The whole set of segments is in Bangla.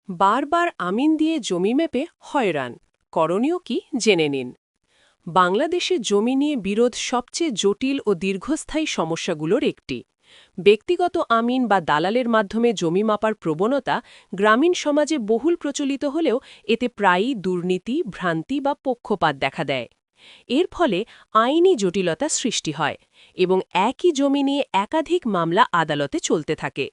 বারবার আমিন দিয়ে জমি মেপে হয়রান করণীয় কি জেনে নিন। বাংলাদেশে জমি নিয়ে বিরোধ সবচেয়ে জটিল ও দীর্ঘস্থায়ী সমস্যাগুলোর একটি। ব্যক্তিগত আমিন বা দালালের মাধ্যমে জমি মাপার প্রবণতা গ্রামীণ সমাজে বহুল প্রচলিত হলেও এতে প্রায়ই দুর্নীতি, ভ্রান্তি বা পক্ষপাত দেখা দেয়। এর ফলে আইনি জটিলতা সৃষ্টি হয় এবং একই জমি নিয়ে একাধিক মামলা আদালতে চলতে থাকে।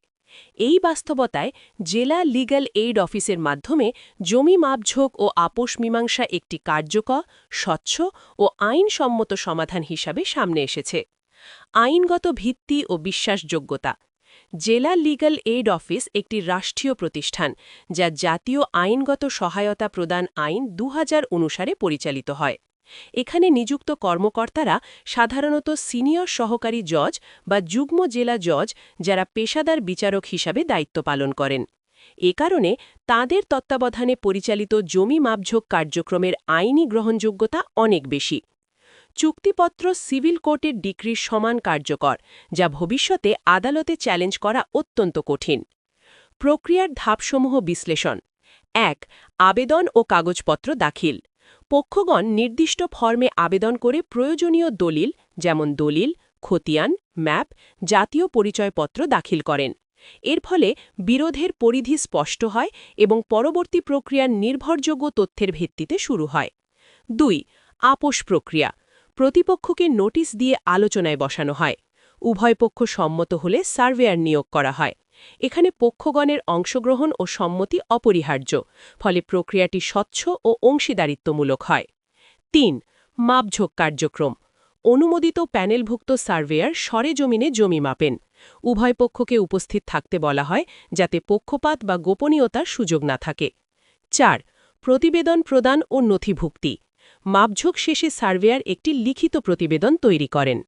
এই বাস্তবতায় জেলা লিগ্যাল এইড অফিসের মাধ্যমে জমি মাপঝোঁক ও আপোষ মীমাংসা একটি কার্যকর, স্বচ্ছ ও আইনসম্মত সমাধান হিসাবে সামনে এসেছে। আইনগত ভিত্তি ও বিশ্বাসযোগ্যতা। জেলা লিগ্যাল এইড অফিস একটি রাষ্ট্রীয় প্রতিষ্ঠান যা জাতীয় আইনগত সহায়তা প্রদান আইন ২০০০ অনুসারে পরিচালিত হয়। এখানে নিযুক্ত কর্মকর্তারা সাধারণত সিনিয়র সহকারী জজ বা যুগ্ম জেলা জজ, যারা পেশাদার বিচারক হিসাবে দায়িত্ব পালন করেন। এ কারণে তাঁদের তত্ত্বাবধানে পরিচালিত জমি মাপঝোঁক কার্যক্রমের আইনি গ্রহণযোগ্যতা অনেক বেশি। চুক্তিপত্র সিভিল কোর্টের ডিক্রির সমান কার্যকর, যা ভবিষ্যতে আদালতে চ্যালেঞ্জ করা অত্যন্ত কঠিন। প্রক্রিয়ার ধাপসমূহ বিশ্লেষণ। ১. আবেদন ও কাগজপত্র দাখিল। পক্ষগণ নির্দিষ্ট ফর্মে আবেদন করে প্রয়োজনীয় দলিল, যেমন দলিল, খতিয়ান, ম্যাপ, জাতীয় পরিচয়পত্র দাখিল করেন। এর ফলে বিরোধের পরিধি স্পষ্ট হয় এবং পরবর্তী প্রক্রিয়ার নির্ভরযোগ্য তথ্যের ভিত্তিতে শুরু হয়। ২. আপোষ প্রক্রিয়া। প্রতিপক্ষকে নোটিশ দিয়ে আলোচনায় বসানো হয়। উভয় পক্ষ সম্মত হলে সার্ভেয়ার নিয়োগ করা হয়। এখানে পক্ষগণের অংশগ্রহণ ও সম্মতি অপরিহার্য, ফলে প্রক্রিয়াটি স্বচ্ছ ও অংশীদারিত্বমূলক হয়। ৩. মাপঝোঁক কার্যক্রম। অনুমোদিত প্যানেলভুক্ত সার্ভেয়ার সরেজমিনে জমি মাপেন। উভয় পক্ষকে উপস্থিত থাকতে বলা হয়, যাতে পক্ষপাত বা গোপনীয়তার সুযোগ না থাকে। ৪. প্রতিবেদন প্রদান ও নথিভুক্তি। মাপঝোঁক শেষে সার্ভেয়ার একটি লিখিত প্রতিবেদন তৈরি করেন।